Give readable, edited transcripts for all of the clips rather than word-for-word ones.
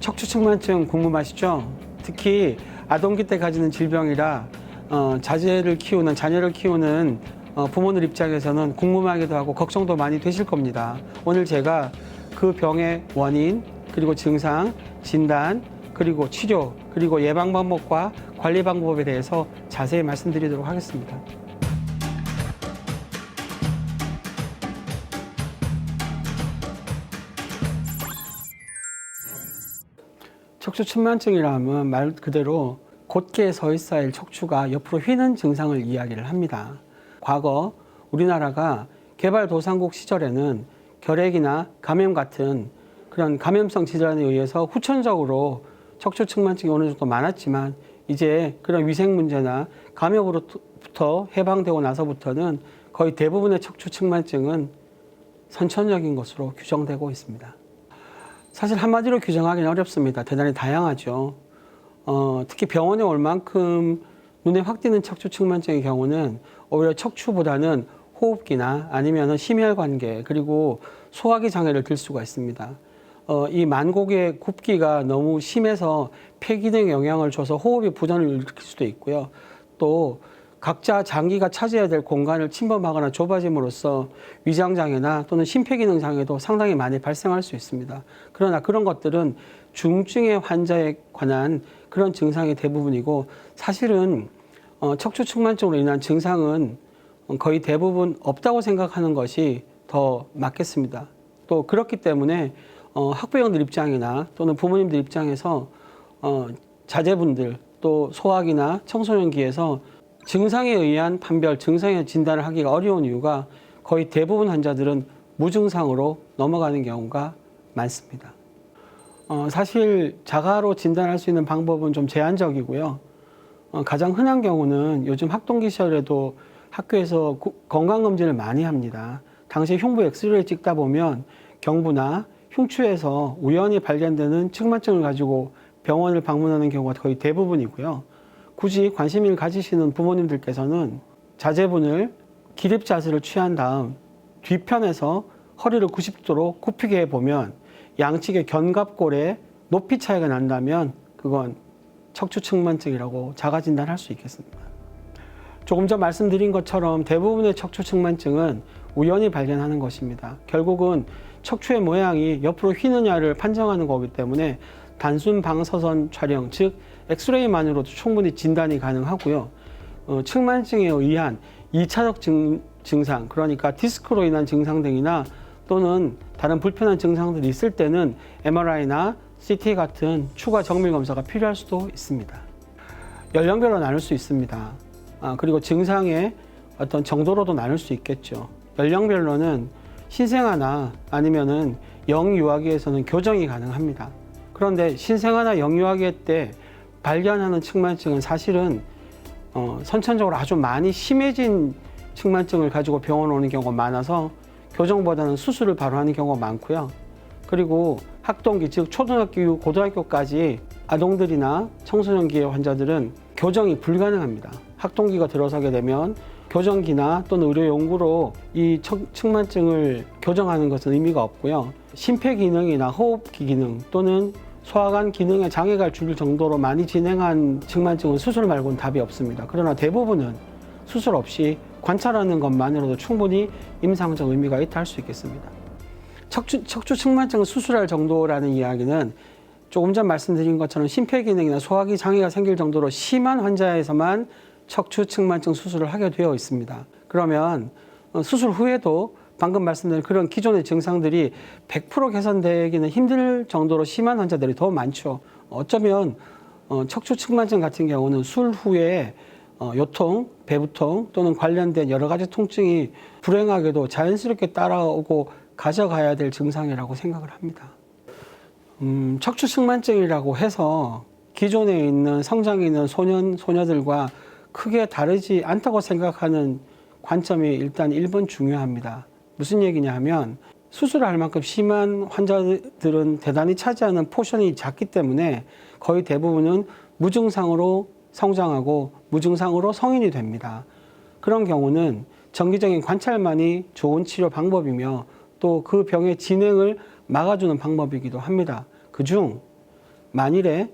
척추측만증 궁금하시죠? 특히 아동기 때 가지는 질병이라 자녀를 키우는 부모들 입장에서는 궁금하기도 하고 걱정도 많이 되실 겁니다. 오늘 제가 그 병의 원인, 그리고 증상, 진단, 그리고 치료, 그리고 예방 방법과 관리 방법에 대해서 자세히 말씀드리도록 하겠습니다. 척추측만증이라 하면 말 그대로 곧게 서 있어야 할 척추가 옆으로 휘는 증상을 이야기를 합니다. 과거 우리나라가 개발도상국 시절에는 결핵이나 감염 같은 그런 감염성 질환에 의해서 후천적으로 척추측만증이 어느 정도 많았지만 이제 그런 위생 문제나 감염으로부터 해방되고 나서부터는 거의 대부분의 척추측만증은 선천적인 것으로 규정되고 있습니다. 사실 한마디로 규정하기는 어렵습니다. 대단히 다양하죠. 특히 병원에 올 만큼 눈에 확 띄는 척추측만증의 경우는 오히려 척추보다는 호흡기나 아니면 심혈관계 그리고 소화기 장애를 들 수가 있습니다. 이 만곡의 굽기가 너무 심해서 폐기능에 영향을 줘서 호흡이 부전을 일으킬 수도 있고요. 또 각자 장기가 차지해야 될 공간을 침범하거나 좁아짐으로써 위장장애나 또는 심폐기능 장애도 상당히 많이 발생할 수 있습니다. 그러나 그런 것들은 중증의 환자에 관한 그런 증상이 대부분이고 사실은 척추측만증으로 인한 증상은 거의 대부분 없다고 생각하는 것이 더 맞겠습니다. 또 그렇기 때문에 학부형들 입장이나 또는 부모님들 입장에서 자제분들 또 소아기나 청소년기에서 증상에 의한 판별, 증상의 진단을 하기가 어려운 이유가 거의 대부분 환자들은 무증상으로 넘어가는 경우가 많습니다. 사실 자가로 진단할 수 있는 방법은 좀 제한적이고요. 가장 흔한 경우는 요즘 학동기 시절에도 학교에서 건강검진을 많이 합니다. 당시 흉부 엑스레이를 찍다 보면 경부나 흉추에서 우연히 발견되는 측만증을 가지고 병원을 방문하는 경우가 거의 대부분이고요. 굳이 관심을 가지시는 부모님들께서는 자제분을 기립 자세를 취한 다음 뒤편에서 허리를 90도로 굽히게 해보면 양측의 견갑골에 높이 차이가 난다면 그건 척추측만증이라고 자가 진단할 수 있겠습니다. 조금 전 말씀드린 것처럼 대부분의 척추측만증은 우연히 발견하는 것입니다. 결국은 척추의 모양이 옆으로 휘느냐를 판정하는 거기 때문에 단순 방사선 촬영, 즉 엑스레이만으로도 충분히 진단이 가능하고요. 측만증에 의한 2차적 증상, 그러니까 디스크로 인한 증상 등이나 또는 다른 불편한 증상들이 있을 때는 MRI나 CT 같은 추가 정밀 검사가 필요할 수도 있습니다. 연령별로 나눌 수 있습니다. 그리고 증상의 어떤 정도로도 나눌 수 있겠죠. 연령별로는 신생아나 아니면은 영유아기에서는 교정이 가능합니다. 그런데 신생아나 영유아기 때 발견하는 측만증은 사실은 선천적으로 아주 많이 심해진 측만증을 가지고 병원 오는 경우가 많아서 교정보다는 수술을 바로 하는 경우가 많고요. 그리고 학동기, 즉 초등학교 이후 고등학교까지 아동들이나 청소년기의 환자들은 교정이 불가능합니다. 학동기가 들어서게 되면 교정기나 또는 의료 연구로 이 측만증을 교정하는 것은 의미가 없고요. 심폐기능이나 호흡기 기능 또는 소화관 기능에 장애가 줄 정도로 많이 진행한 측만증은 수술 말고는 답이 없습니다. 그러나 대부분은 수술 없이 관찰하는 것만으로도 충분히 임상적 의미가 있다 할 수 있겠습니다. 척추 측만증을 수술할 정도라는 이야기는 조금 전 말씀드린 것처럼 심폐기능이나 소화기 장애가 생길 정도로 심한 환자에서만 척추 측만증 수술을 하게 되어 있습니다. 그러면 수술 후에도 방금 말씀드린 그런 기존의 증상들이 100% 개선되기는 힘들 정도로 심한 환자들이 더 많죠. 어쩌면 척추 측만증 같은 경우는 수술 후에 요통, 배부통 또는 관련된 여러 가지 통증이 불행하게도 자연스럽게 따라오고 가져가야 될 증상이라고 생각을 합니다. 척추 측만증이라고 해서 기존에 있는 성장에 있는 소년, 소녀들과 크게 다르지 않다고 생각하는 관점이 일단 1번 중요합니다. 무슨 얘기냐 하면 수술을 할 만큼 심한 환자들은 대단히 차지하는 포션이 작기 때문에 거의 대부분은 무증상으로 성장하고 무증상으로 성인이 됩니다. 그런 경우는 정기적인 관찰만이 좋은 치료 방법이며 또 그 병의 진행을 막아주는 방법이기도 합니다. 그중 만일에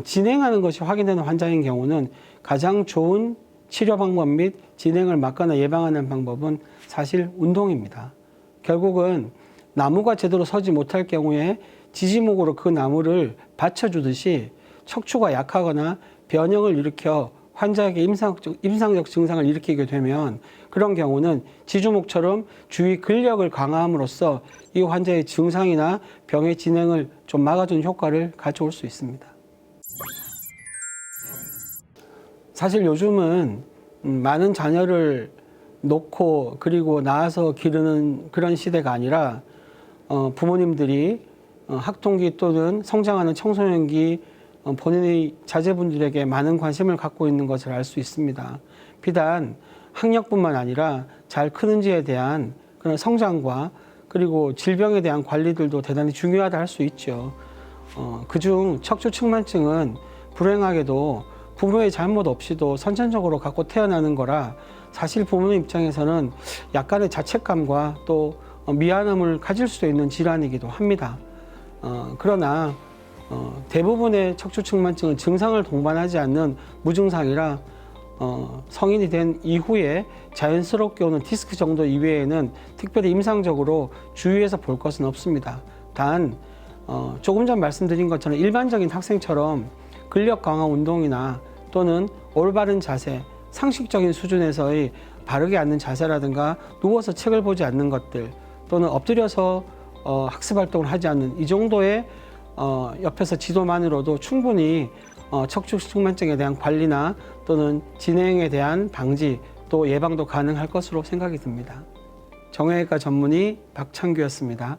진행하는 것이 확인되는 환자인 경우는 가장 좋은 치료 방법 및 진행을 막거나 예방하는 방법은 사실 운동입니다. 결국은 나무가 제대로 서지 못할 경우에 지지목으로 그 나무를 받쳐주듯이 척추가 약하거나 변형을 일으켜 환자에게 임상적 증상을 일으키게 되면 그런 경우는 지주목처럼 주위 근력을 강화함으로써 이 환자의 증상이나 병의 진행을 좀 막아주는 효과를 가져올 수 있습니다. 사실 요즘은 많은 자녀를 놓고 그리고 낳아서 기르는 그런 시대가 아니라 부모님들이 학童기 또는 성장하는 청소년기 본인의 자제분들에게 많은 관심을 갖고 있는 것을 알 수 있습니다. 비단 학력뿐만 아니라 잘 크는지에 대한 그런 성장과 그리고 질병에 대한 관리들도 대단히 중요하다 할 수 있죠. 그중 척추측만증은 불행하게도 부모의 잘못 없이도 선천적으로 갖고 태어나는 거라 사실 부모님 입장에서는 약간의 자책감과 또 미안함을 가질 수 있는 질환이기도 합니다. 그러나 대부분의 척추측만증은 증상을 동반하지 않는 무증상이라 성인이 된 이후에 자연스럽게 오는 디스크 정도 이외에는 특별히 임상적으로 주의해서 볼 것은 없습니다. 단 조금 전 말씀드린 것처럼 일반적인 학생처럼 근력 강화 운동이나 또는 올바른 자세, 상식적인 수준에서의 바르게 앉는 자세라든가 누워서 책을 보지 않는 것들 또는 엎드려서 학습 활동을 하지 않는 이 정도의 옆에서 지도만으로도 충분히 척추측만증에 대한 관리나 또는 진행에 대한 방지 또 예방도 가능할 것으로 생각이 듭니다. 정형외과 전문의 박창규였습니다.